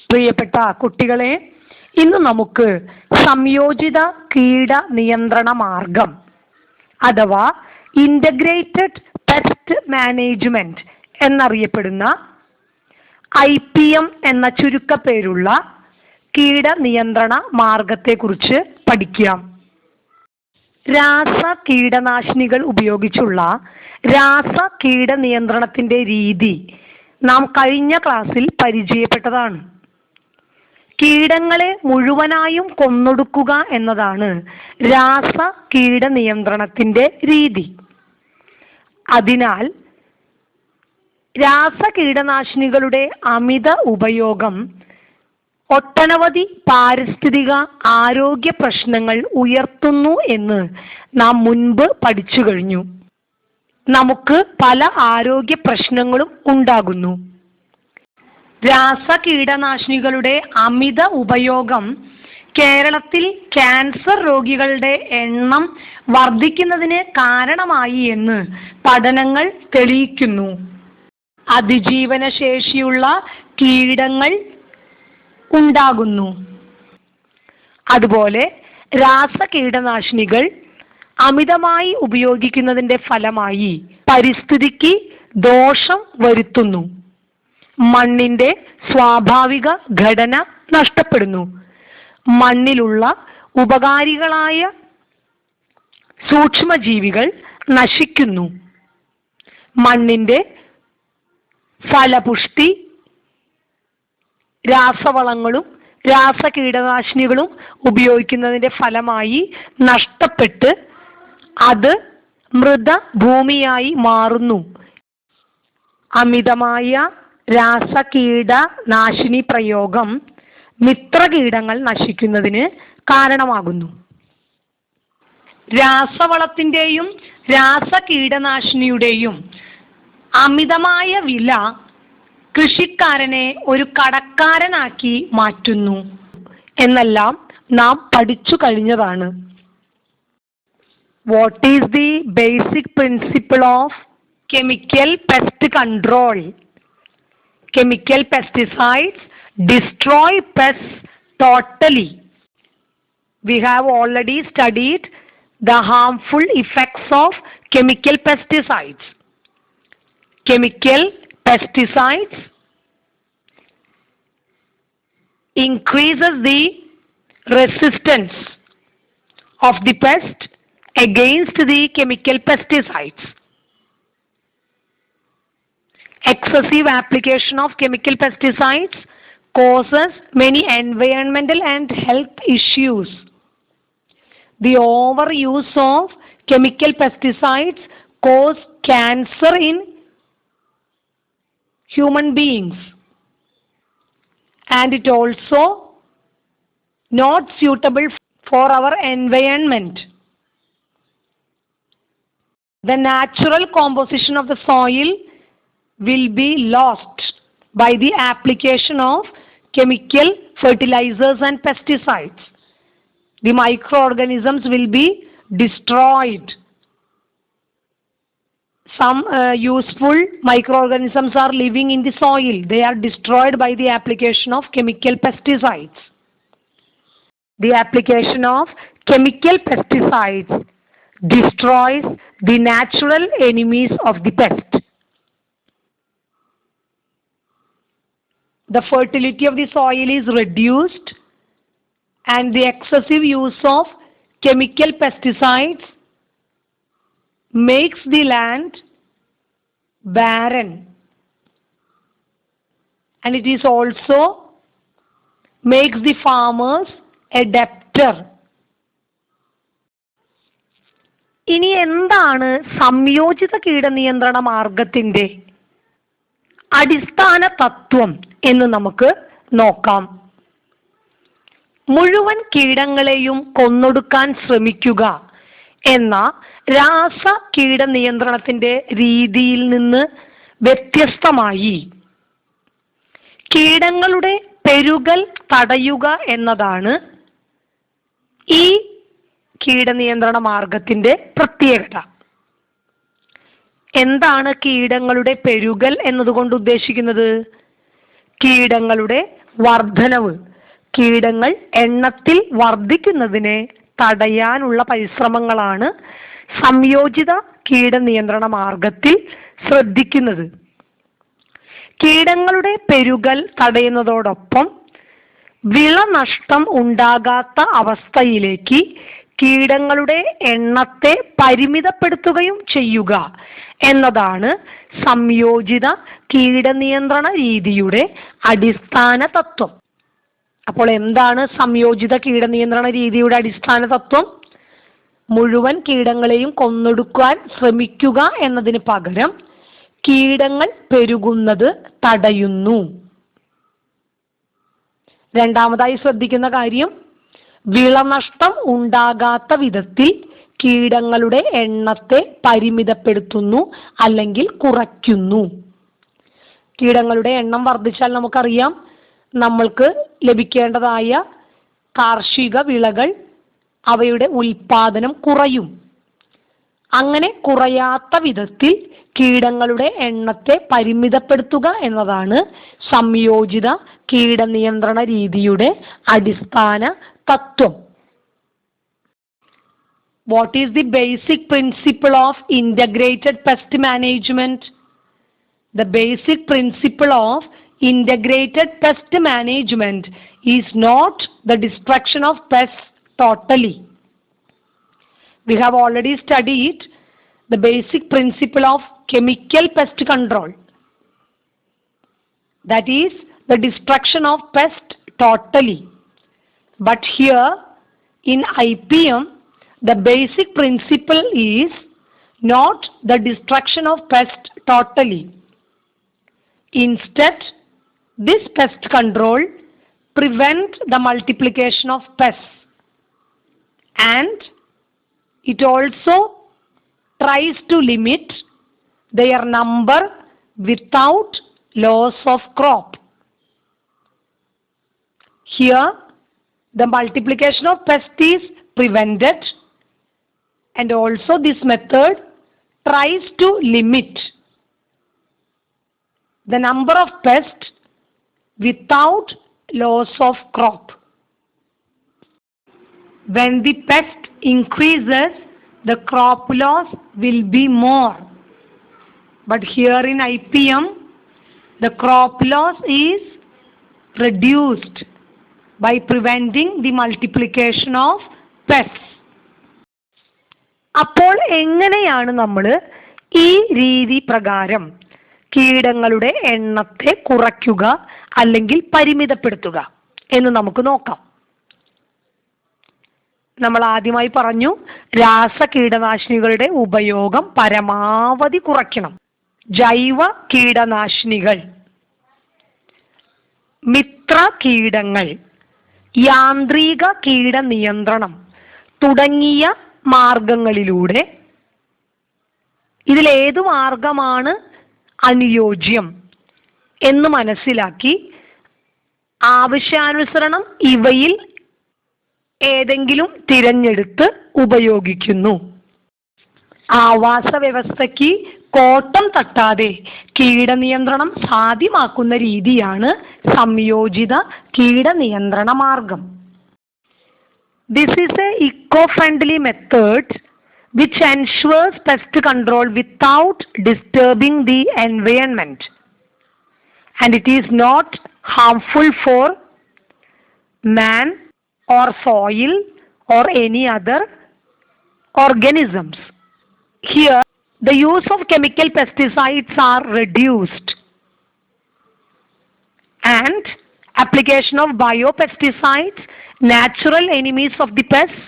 പ്രിയപ്പെട്ട കുട്ടികളെ, ഇന്ന് നമുക്ക് സംയോജിത കീട നിയന്ത്രണ മാർഗം അഥവാ ഇന്റഗ്രേറ്റഡ് പെസ്റ്റ് മാനേജ്മെന്റ് എന്നറിയപ്പെടുന്ന IPM എന്ന ചുരുക്കപ്പേരുള്ള കീട നിയന്ത്രണ മാർഗത്തെക്കുറിച്ച് പഠിക്കാം. രാസ കീടനാശിനികൾ ഉപയോഗിച്ചുള്ള രാസ കീട നിയന്ത്രണത്തിന്റെ രീതി നാം കഴിഞ്ഞ ക്ലാസ്സിൽ പരിചയപ്പെട്ടതാണ്. കീടങ്ങളെ മുഴുവനായും കൊന്നൊടുക്കുക എന്നതാണ് രാസ കീട നിയന്ത്രണത്തിന്റെ രീതി. അതിനാൽ രാസ കീടനാശിനികളുടെ അമിത ഉപയോഗം ഒട്ടനവധി പാരിസ്ഥിതിക ആരോഗ്യ പ്രശ്നങ്ങൾ ഉയർത്തുന്നു എന്ന് നാം മുൻപ് പഠിച്ചു കഴിഞ്ഞു. നമുക്ക് പല ആരോഗ്യ പ്രശ്നങ്ങളും ഉണ്ടാകുന്നു. രാസ കീടനാശിനികളുടെ അമിത ഉപയോഗം കേരളത്തിൽ ക്യാൻസർ രോഗികളുടെ എണ്ണം വർദ്ധിക്കുന്നതിന് കാരണമായി എന്ന് പഠനങ്ങൾ തെളിയിക്കുന്നു. അതിജീവന ശേഷിയുള്ള കീടങ്ങൾ ഉണ്ടാകുന്നു. അതുപോലെ രാസ കീടനാശിനികൾ അമിതമായി ഉപയോഗിക്കുന്നതിന്റെ ഫലമായി പരിസ്ഥിതിക്ക് ദോഷം വരുത്തുന്നു. മണ്ണിന്റെ സ്വാഭാവിക ഘടന നഷ്ടപ്പെടുന്നു. മണ്ണിലുള്ള ഉപകാരികളായ സൂക്ഷ്മജീവികൾ നശിക്കുന്നു. മണ്ണിന്റെ ഫലപുഷ്ടി രാസവളങ്ങളും രാസ കീടനാശിനികളും ഉപയോഗിക്കുന്നതിന്റെ ഫലമായി നഷ്ടപ്പെട്ട് അത് മൃതഭൂമിയായി മാറുന്നു. അമിതമായ രാസ കീടനാശിനി പ്രയോഗം മിത്രകീടങ്ങൾ നശിക്കുന്നതിന് കാരണമാകുന്നു. രാസവളത്തിന്റെയും രാസ കീടനാശിനിയുടെയും അമിതമായ വില കൃഷിക്കാരനെ ഒരു കടക്കാരനാക്കി മാറ്റുന്നു എന്നെല്ലാം നാം പഠിച്ചു കഴിഞ്ഞതാണ്. What is the basic principle of chemical pest control? Chemical pesticides destroy pests totally. We have already studied the harmful effects of chemical pesticides. Chemical pesticides increases the resistance of the pest against the chemical pesticides. Excessive application of chemical pesticides causes many environmental and health issues. The overuse of chemical pesticides cause cancer in human beings, and it also not suitable for our environment. The natural composition of the soil will be lost by the application of chemical fertilizers and pesticides. The microorganisms will be destroyed. Some useful microorganisms are living in the soil. They are destroyed by the application of chemical pesticides. The application of chemical pesticides destroys the natural enemies of the pest. The fertility of the soil is reduced, and the excessive use of chemical pesticides makes the land barren, and it is also makes the farmers a debtor. ഇനി എന്താണ് സംയോജിത കീടനിയന്ത്രണ മാർഗത്തിന്റെ അടിസ്ഥാന തത്വം എന്ന് നമുക്ക് നോക്കാം. മുഴുവൻ കീടങ്ങളെയും കൊന്നൊടുക്കാൻ ശ്രമിക്കുക എന്ന രാസ കീടനിയന്ത്രണത്തിന്റെ രീതിയിൽ നിന്ന് വ്യത്യസ്തമായി കീടങ്ങളുടെ പെരുകൽ തടയുക എന്നതാണ് ഈ കീടനിയന്ത്രണ മാർഗത്തിന്റെ പ്രത്യേകത. എന്താണ് കീടങ്ങളുടെ പെരുകൽ എന്നതുകൊണ്ട് ഉദ്ദേശിക്കുന്നത്? കീടങ്ങളുടെ വർധനവ്, കീടങ്ങൾ എണ്ണത്തിൽ വർദ്ധിക്കുന്നതിനെ തടയാനുള്ള പരിശ്രമങ്ങളാണ് സംയോജിത കീടനിയന്ത്രണ മാർഗത്തിൽ ശ്രദ്ധിക്കുന്നത്. കീടങ്ങളുടെ പെരുകൽ തടയുന്നതോടൊപ്പം വിളനഷ്ടം ഉണ്ടാകാത്ത അവസ്ഥയിലേക്ക് കീടങ്ങളുടെ എണ്ണത്തെ പരിമിതപ്പെടുത്തുകയും ചെയ്യുക എന്നതാണ് സംയോജിത കീടനിയന്ത്രണ രീതിയുടെ അടിസ്ഥാന തത്വം. അപ്പോൾ എന്താണ് സംയോജിത കീടനിയന്ത്രണ രീതിയുടെ അടിസ്ഥാന തത്വം? മുഴുവൻ കീടങ്ങളെയും കൊന്നൊടുക്കാൻ ശ്രമിക്കുക എന്നതിന് പകരം കീടങ്ങൾ പെരുകുന്നത് തടയുന്നു. രണ്ടാമതായി ശ്രദ്ധിക്കുന്ന കാര്യം, വിളനഷ്ടം ഉണ്ടാകാത്ത വിധത്തിൽ കീടങ്ങളുടെ എണ്ണത്തെ പരിമിതപ്പെടുത്തുന്നു അല്ലെങ്കിൽ കുറയ്ക്കുന്നു. കീടങ്ങളുടെ എണ്ണം വർദ്ധിച്ചാൽ നമുക്കറിയാം നമ്മൾക്ക് ലഭിക്കേണ്ടതായ കാർഷിക വിളകൾ അവയുടെ ഉൽപാദനം കുറയും. അങ്ങനെ കുറയാത്ത വിധത്തിൽ കീടങ്ങളുടെ എണ്ണത്തെ പരിമിതപ്പെടുത്തുക എന്നതാണ് സംയോജിത കീടനിയന്ത്രണ രീതിയുടെ അടിസ്ഥാന തത്വം. What is the basic principle of integrated pest management? The basic principle of integrated pest management is not the destruction of pests totally. We have already studied the basic principle of chemical pest control. That is the destruction of pest totally. But here in IPM, the basic principle is not the destruction of pest totally. Instead, this pest control prevents the multiplication of pests, and it also tries to limit their number without loss of crop. Here, the multiplication of pests is prevented, and also this method tries to limit the number of pests without loss of crop. When the pest increases, the crop loss will be more. But here in IPM, the crop loss is reduced by preventing the multiplication of pests. അപ്പോൾ എങ്ങനെയാണ് നമ്മൾ ഈ രീതി പ്രകാരം കീടങ്ങളുടെ എണ്ണത്തെ കുറയ്ക്കുക അല്ലെങ്കിൽ പരിമിതപ്പെടുത്തുക എന്ന് നമുക്ക് നോക്കാം. നമ്മൾ ആദ്യമായി പറഞ്ഞു, രാസ കീടനാശിനികളുടെ ഉപയോഗം പരമാവധി കുറയ്ക്കണം. ജൈവ കീടനാശിനികൾ, മിത്ര കീടങ്ങൾ, യാന്ത്രിക കീടനിയന്ത്രണം തുടങ്ങിയ മാർഗങ്ങളിലൂടെ ഇതിലേതു മാർഗമാണ് അനുയോജ്യം എന്ന് മനസ്സിലാക്കി ആവശ്യാനുസരണം ഇവയിൽ ഏതെങ്കിലും തിരഞ്ഞെടുത്ത് ഉപയോഗിക്കുന്നു. ആവാസ വ്യവസ്ഥയ്ക്ക് കോട്ടം തട്ടാതെ കീടനിയന്ത്രണം സാധ്യമാക്കുന്ന രീതിയാണ് സംയോജിത കീടനിയന്ത്രണ മാർഗം. This is a eco-friendly method which ensures pest control without disturbing the environment, and it is not harmful for man or soil or any other organisms. Here, the use of chemical pesticides are reduced, and application of biopesticides, natural enemies of the pests,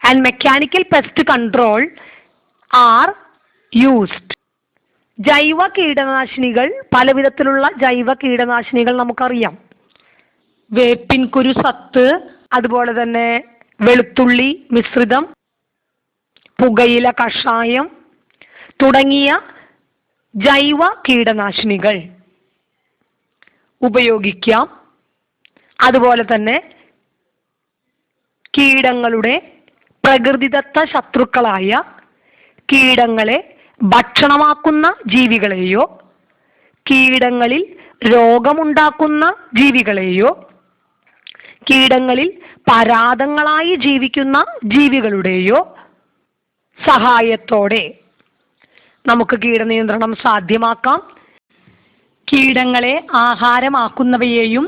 and mechanical pest control are used. ജൈവ കീടനാശിനികൾ, പലവിധത്തിലുള്ള ജൈവ കീടനാശിനികൾ നമുക്കറിയാം. വേപ്പിൻ കുരു സത്ത്, അതുപോലെ തന്നെ വെളുത്തുള്ളി മിശ്രിതം, പുകയില കഷായം തുടങ്ങിയ ജൈവ കീടനാശിനികൾ ഉപയോഗിക്കാം. അതുപോലെ തന്നെ കീടങ്ങളുടെ പ്രകൃതിദത്ത ശത്രുക്കളായ കീടങ്ങളെ ഭക്ഷണമാക്കുന്ന ജീവികളെയോ കീടങ്ങളിൽ രോഗമുണ്ടാക്കുന്ന ജീവികളെയോ കീടങ്ങളിൽ പരാദങ്ങളായി ജീവിക്കുന്ന ജീവികളുടെയോ സഹായത്തോടെ നമുക്ക് കീടനിയന്ത്രണം സാധ്യമാക്കാം. കീടങ്ങളെ ആഹാരമാക്കുന്നവയെയും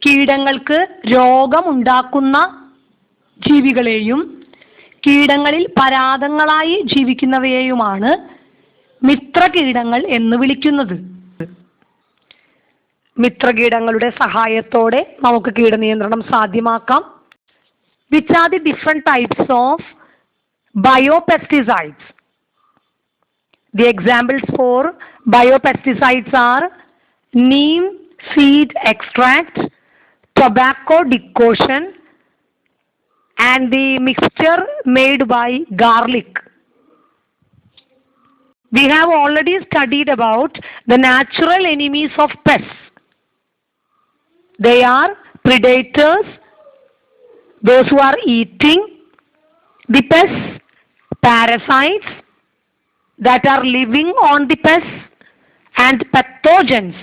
കീടങ്ങൾക്ക് രോഗമുണ്ടാക്കുന്ന ജീവികളെയും കീടങ്ങളിൽ പരാദങ്ങളായി ജീവിക്കുന്നവയെയുമാണ് മിത്രകീടങ്ങൾ എന്ന് വിളിക്കുന്നത്. മിത്രകീടങ്ങളുടെ സഹായത്തോടെ നമുക്ക് കീടനിയന്ത്രണം സാധ്യമാക്കാം. Which are the different types of biopesticides? The examples for biopesticides are neem seed extract, tobacco decoction, and the mixture made by garlic. We have already studied about the natural enemies of pests. They are predators, those who are eating the pests, parasites that are living on the pests, and pathogens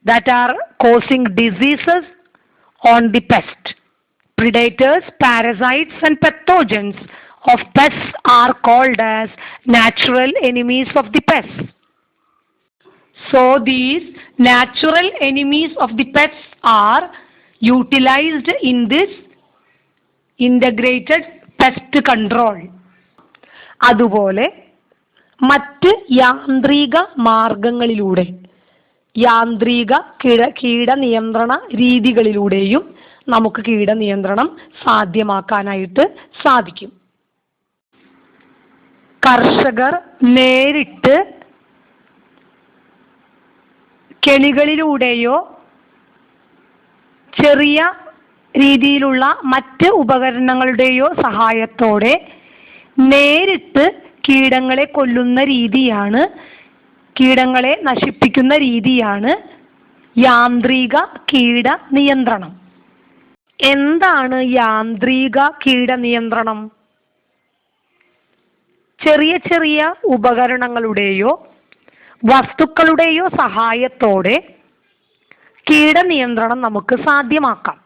that are causing diseases on the pest. Predators, parasites, and pathogens of pests are called as natural enemies of the pests. So these natural enemies of the pests are utilized in this integrated pest control. അതുപോലെ മറ്റ് യാന്ത്രിക മാർഗങ്ങളിലൂടെ, യാന്ത്രിക കീടനിയന്ത്രണ രീതികളിലൂടെയും നമുക്ക് കീടനിയന്ത്രണം സാധ്യമാക്കാനായിട്ട് സാധിക്കും. കർഷകർ നേരിട്ട് കെണികളിലൂടെയോ ചെറിയ രീതിയിലുള്ള മറ്റ് ഉപകരണങ്ങളുടെയോ സഹായത്തോടെ നേരിട്ട് കീടങ്ങളെ കൊല്ലുന്ന രീതിയാണ്, കീടങ്ങളെ നശിപ്പിക്കുന്ന രീതിയാണ് യാന്ത്രിക കീട നിയന്ത്രണം. എന്താണ് യാന്ത്രിക കീടനിയന്ത്രണം? ചെറിയ ചെറിയ ഉപകരണങ്ങളുടെയോ വസ്തുക്കളുടെയോ സഹായത്തോടെ കീടനിയന്ത്രണം നമുക്ക് സാധ്യമാക്കാം.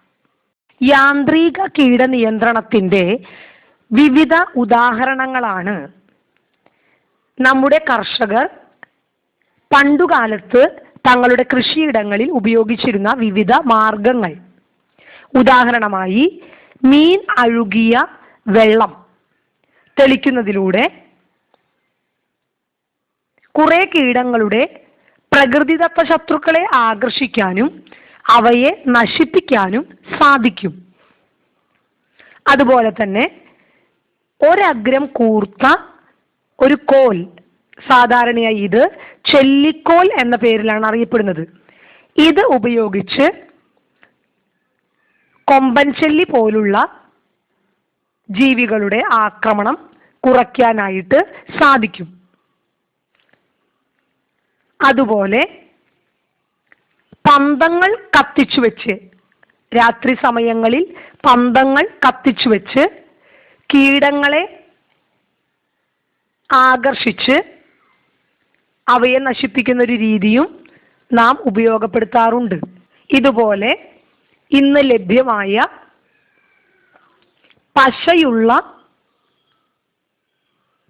യാന്ത്രിക കീടനിയന്ത്രണത്തിന്റെ വിവിധ ഉദാഹരണങ്ങളാണ് നമ്മുടെ കർഷകർ പണ്ടുകാലത്ത് തങ്ങളുടെ കൃഷിയിടങ്ങളിൽ ഉപയോഗിച്ചിരുന്ന വിവിധ മാർഗങ്ങൾ. ഉദാഹരണമായി, മീൻ അഴുകിയ വെള്ളം തെളിക്കുന്നതിലൂടെ കുറെ കീടങ്ങളുടെ പ്രകൃതിദത്ത ശത്രുക്കളെ ആകർഷിക്കാനും അവയെ നശിപ്പിക്കാനും സാധിക്കും. അതുപോലെ തന്നെ ഒരഗ്രം കൂർത്ത ഒരു കോൽ, സാധാരണയായി ഇത് ചെല്ലിക്കോൽ എന്ന പേരിലാണ് അറിയപ്പെടുന്നത്, ഇത് ഉപയോഗിച്ച് കൊമ്പൻചെല്ലി പോലുള്ള ജീവികളുടെ ആക്രമണം കുറയ്ക്കാനായിട്ട് സാധിക്കും. അതുപോലെ പന്തങ്ങൾ കത്തിച്ചു വെച്ച്, രാത്രി സമയങ്ങളിൽ പന്തങ്ങൾ കത്തിച്ചു വെച്ച് കീടങ്ങളെ ആകർഷിച്ച് അവയെ നശിപ്പിക്കുന്ന ഒരു രീതിയും നാം ഉപയോഗപ്പെടുത്താറുണ്ട്. ഇതുപോലെ ഇന്ന് ലഭ്യമായ പശയുള്ള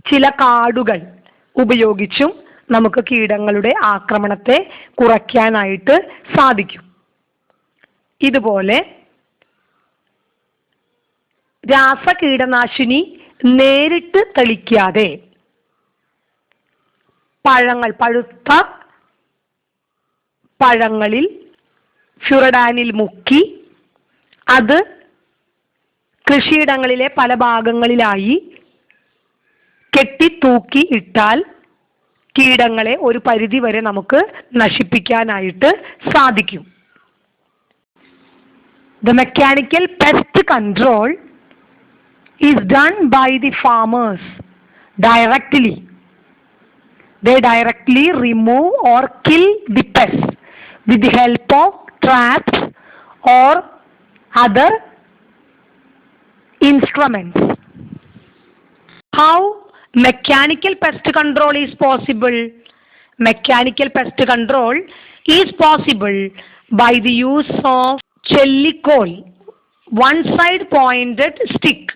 ചില കാടുകൾ ഉപയോഗിച്ചും നമുക്ക് കീടങ്ങളുടെ ആക്രമണത്തെ കുറയ്ക്കാനായിട്ട് സാധിക്കും. ഇതുപോലെ രാസകീടനാശിനി നേരിട്ട് തളിക്കാതെ പഴുത്ത പഴങ്ങളിൽ ഫ്യൂറഡാനിൽ മുക്കി അത് കൃഷിയിടങ്ങളിലെ പല ഭാഗങ്ങളിലായി കെട്ടിത്തൂക്കി ഇട്ടാൽ കീടങ്ങളെ ഒരു പരിധി വരെ നമുക്ക് നശിപ്പിക്കാനായിട്ട് സാധിക്കും. The mechanical pest control is done by the farmers directly. They directly remove or kill the pests with the help of traps or other instruments. How mechanical pest control is possible? Mechanical pest control is possible by the use of chellicol, one-side pointed stick.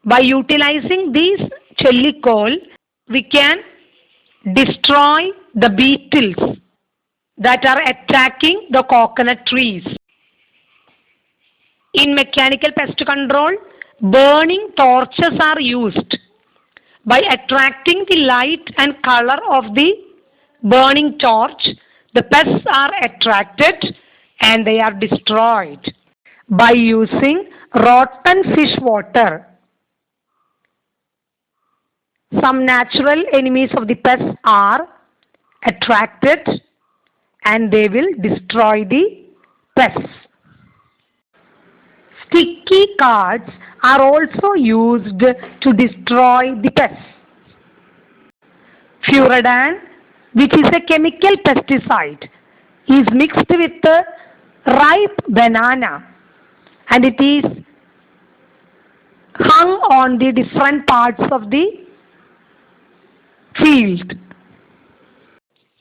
By utilizing this chellicol, we can destroy the beetles that are attacking the coconut trees. In mechanical pest control, burning torches are used. By attracting the light and color of the burning torch, the pests are attracted and they are destroyed. By using rotten fish water, some natural enemies of the pests are attracted and they will destroy the pests. Sticky cards are also used to destroy the pests. Furadan, which is a chemical pesticide, is mixed with ripe banana and it is hung on the different parts of the field.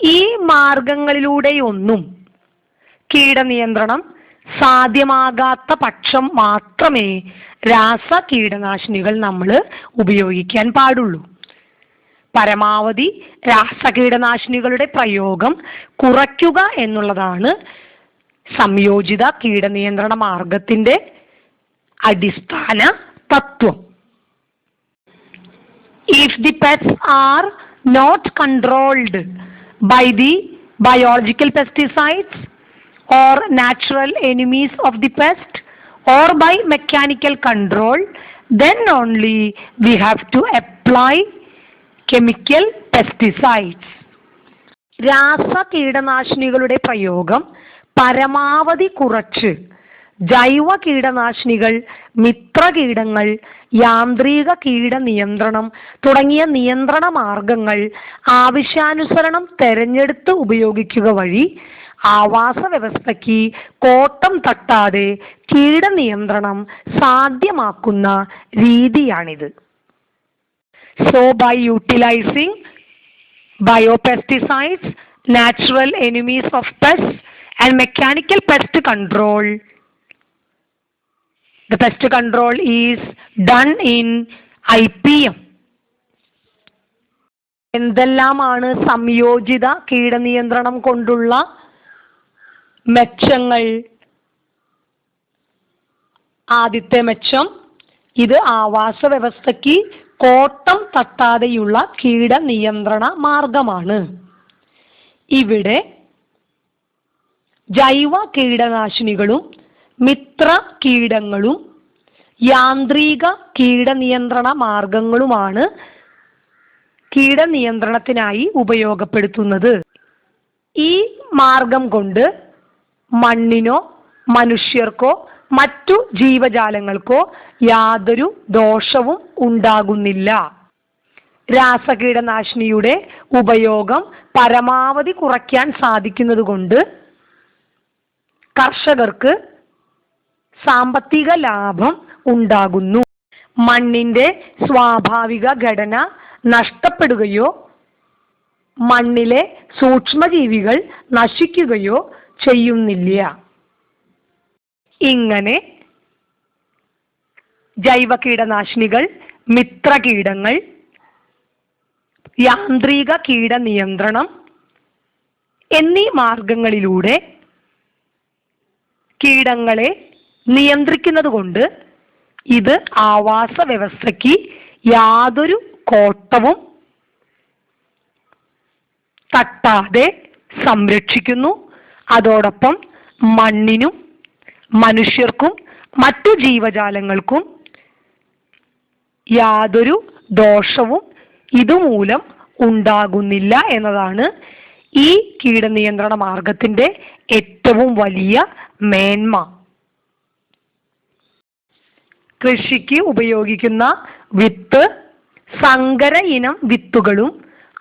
ഈ മാർഗങ്ങളിലൂടെയൊന്നും കീടനിയന്ത്രണം സാധ്യമാകാത്ത പക്ഷം മാത്രമേ രാസ കീടനാശിനികൾ നമ്മൾ ഉപയോഗിക്കാൻ പാടുള്ളൂ. പരമാവധി രാസകീടനാശിനികളുടെ പ്രയോഗം കുറയ്ക്കുക എന്നുള്ളതാണ് സംയോജിത കീടനിയന്ത്രണ മാർഗത്തിന്റെ അടിസ്ഥാന തത്വം. If the pests are not controlled by the biological pesticides or natural enemies of the pest or by mechanical control, then only we have to apply chemical pesticides. രാസ കീടനാശിനികളുടെ പ്രയോഗം പരമാവധി കുറച്ച് ജൈവ കീടനാശിനികൾ, മിത്രകീടങ്ങൾ, യാന്ത്രിക കീടനിയന്ത്രണം തുടങ്ങിയ നിയന്ത്രണ മാർഗങ്ങൾ ആവശ്യാനുസരണം തെരഞ്ഞെടുത്ത് ഉപയോഗിക്കുക വഴി ആവാസ വ്യവസ്ഥയ്ക്ക് കോട്ടം തട്ടാതെ കീടനിയന്ത്രണം സാധ്യമാക്കുന്ന രീതിയാണിത്. So by utilizing biopesticides, natural enemies of pests and mechanical pest control, the pest control is done in IPM. എന്തെല്ലാമാണ് സംയോജിത കീടനിയന്ത്രണം കൊണ്ടുള്ള മെച്ചങ്ങൾ? ആദ്യത്തെ മെച്ചം, ഇത് ആവാസ വ്യവസ്ഥയ്ക്ക് കോട്ടം തട്ടാതെയുള്ള കീടനിയന്ത്രണ മാർഗമാണ്. ഇവിടെ ജൈവ കീടനാശിനികളും മിത്ര കീടങ്ങളും യാന്ത്രിക കീടനിയന്ത്രണ മാർഗങ്ങളുമാണ് കീടനിയന്ത്രണത്തിനായി ഉപയോഗപ്പെടുത്തുന്നത്. ഈ മാർഗം കൊണ്ട് മണ്ണിനോ മനുഷ്യർക്കോ മറ്റു ജീവജാലങ്ങൾക്കോ യാതൊരു ദോഷവും ഉണ്ടാകുന്നില്ല. രാസകീടനാശിനിയുടെ ഉപയോഗം പരമാവധി കുറയ്ക്കാൻ സാധിക്കുന്നത് കൊണ്ട് കർഷകർക്ക് സാമ്പത്തിക ലാഭം ഉണ്ടാകുന്നു. മണ്ണിന്റെ സ്വാഭാവിക ഘടന നഷ്ടപ്പെടുകയോ മണ്ണിലെ സൂക്ഷ്മജീവികൾ നശിക്കുകയോ ചെയ്യുന്നില്ല. ഇങ്ങനെ ജൈവ കീടനാശിനികൾ, മിത്രകീടങ്ങൾ, യാന്ത്രിക കീടനിയന്ത്രണം എന്നീ മാർഗങ്ങളിലൂടെ കീടങ്ങളെ നിയന്ത്രിക്കുന്നത് കൊണ്ട് ഇത് ആവാസ വ്യവസ്ഥയ്ക്ക് യാതൊരു കോട്ടവും തട്ടാതെ സംരക്ഷിക്കുന്നു. അതോടൊപ്പം മണ്ണിനും മനുഷ്യർക്കും മറ്റു ജീവജാലങ്ങൾക്കും യാതൊരു ദോഷവും ഇതുമൂലം ഉണ്ടാകുന്നില്ല എന്നതാണ് ഈ കീടനിയന്ത്രണ മാർഗത്തിന്റെ ഏറ്റവും വലിയ മേന്മ. കൃഷിക്ക് ഉപയോഗിക്കുന്ന വിത്ത് സങ്കര ഇനം വിത്തുകളും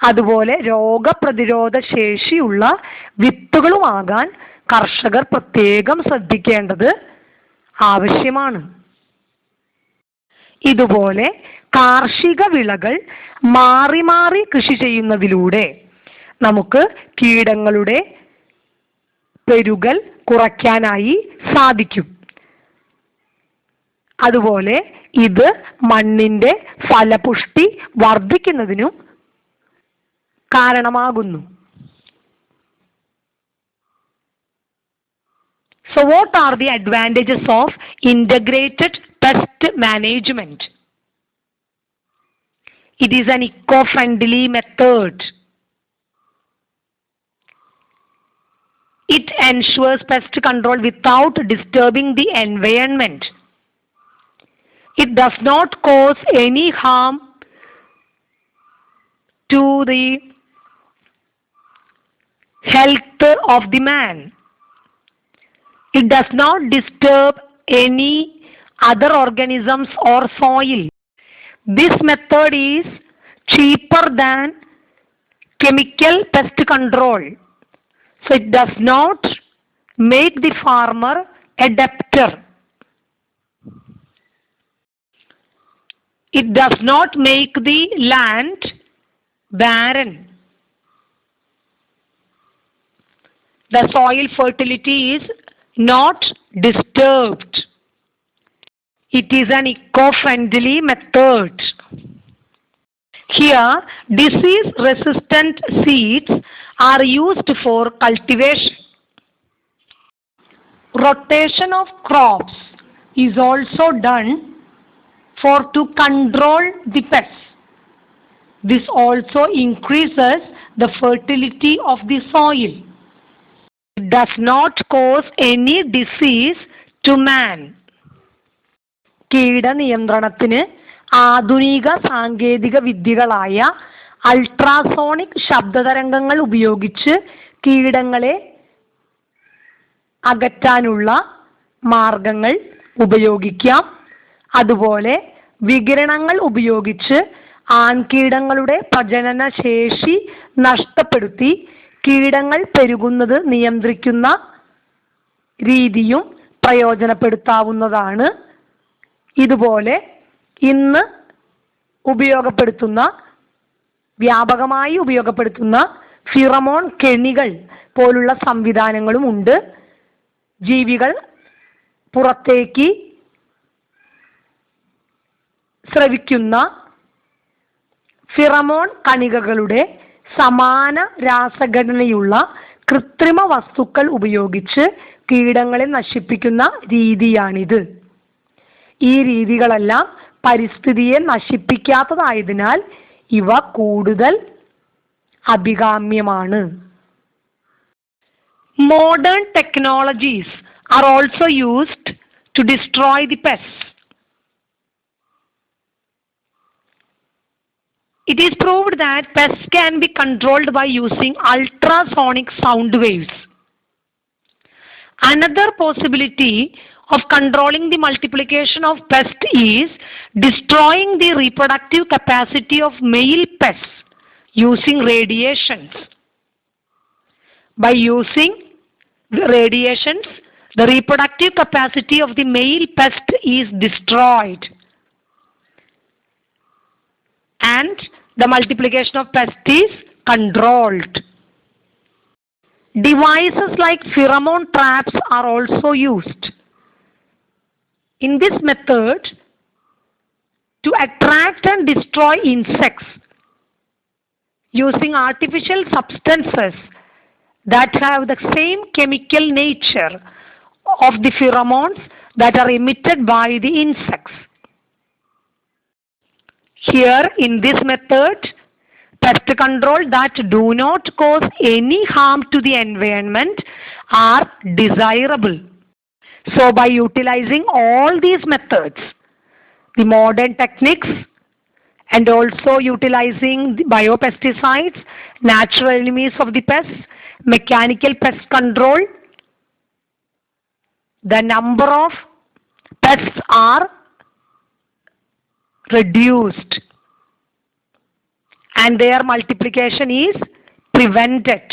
അതുപോലെ രോഗപ്രതിരോധ ശേഷിയുള്ള വിത്തുകളുമാകാൻ കർഷകർ പ്രത്യേകം ശ്രദ്ധിക്കേണ്ടത് ആവശ്യമാണ്. ഇതുപോലെ കാർഷിക വിളകൾ മാറി മാറി കൃഷി ചെയ്യുന്നതിലൂടെ നമുക്ക് കീടങ്ങളുടെ പെരുകൽ കുറയ്ക്കാനായി സാധിക്കും. അതുപോലെ ഇത് മണ്ണിന്റെ ഫലപുഷ്ടി വർദ്ധിക്കുന്നതിനും കാരണമാകുന്നു. So what are the advantages of integrated pest management? It is an eco-friendly method. It ensures pest control without disturbing the environment. It does not cause any harm to the health of the man. It does not disturb any other organisms or soil. This method is cheaper than chemical pest control. So it does not make the farmer a debtor. It does not make the land barren. The soil fertility is not disturbed. It is an eco-friendly method. Here, disease-resistant seeds are used for cultivation. Rotation of crops is also done to control the pests. This also increases the fertility of the soil. It does not cause any disease to man. കീടനിയന്ത്രണത്തിന് ആധുനിക സാങ്കേതിക വിദ്യകളായ ultrasonic ശബ്ദതരംഗങ്ങൾ ഉപയോഗിച്ച് കീടങ്ങളെ അകറ്റാനുള്ള മാർഗങ്ങൾ ഉപയോഗിക്കാം. അതുപോലെ വികിരണങ്ങൾ ഉപയോഗിച്ച് ആൺകീടങ്ങളുടെ പ്രജനന ശേഷി നഷ്ടപ്പെടുത്തി കീടങ്ങൾ പെരുകുന്നത് നിയന്ത്രിക്കുന്ന രീതിയും പ്രയോജനപ്പെടുത്താവുന്നതാണ്. ഇതുപോലെ ഇന്ന് വ്യാപകമായി ഉപയോഗപ്പെടുത്തുന്ന ഫിറമോൺ കെണികൾ പോലുള്ള സംവിധാനങ്ങളും ഉണ്ട്. ജീവികൾ പുറത്തേക്ക് സ്രവിക്കുന്ന ഫിറമോൺ കണികകളുടെ സമാന രാസഘടനയുള്ള കൃത്രിമ വസ്തുക്കൾ ഉപയോഗിച്ച് കീടങ്ങളെ നശിപ്പിക്കുന്ന രീതിയാണിത്. ഈ രീതികളെല്ലാം പരിസ്ഥിതിയെ നശിപ്പിക്കാത്തതായതിനാൽ ഇവ കൂടുതൽ അഭികാമ്യമാണ്. Modern technologies are also used to destroy the pests. It is proved that pests can be controlled by using ultrasonic sound waves. Another possibility of controlling the multiplication of pests is destroying the reproductive capacity of male pests using radiations. By using the radiations, the reproductive capacity of the male pest is destroyed and the multiplication of pests is controlled. Devices like pheromone traps are also used. In this method, to attract and destroy insects using artificial substances that have the same chemical nature of the pheromones that are emitted by the insects. Here, in this method, pest control that do not cause any harm to the environment are desirable. So, by utilizing all these methods, the modern techniques and also utilizing the biopesticides, natural enemies of the pests, mechanical pest control, the number of pests are reduced and their multiplication is prevented.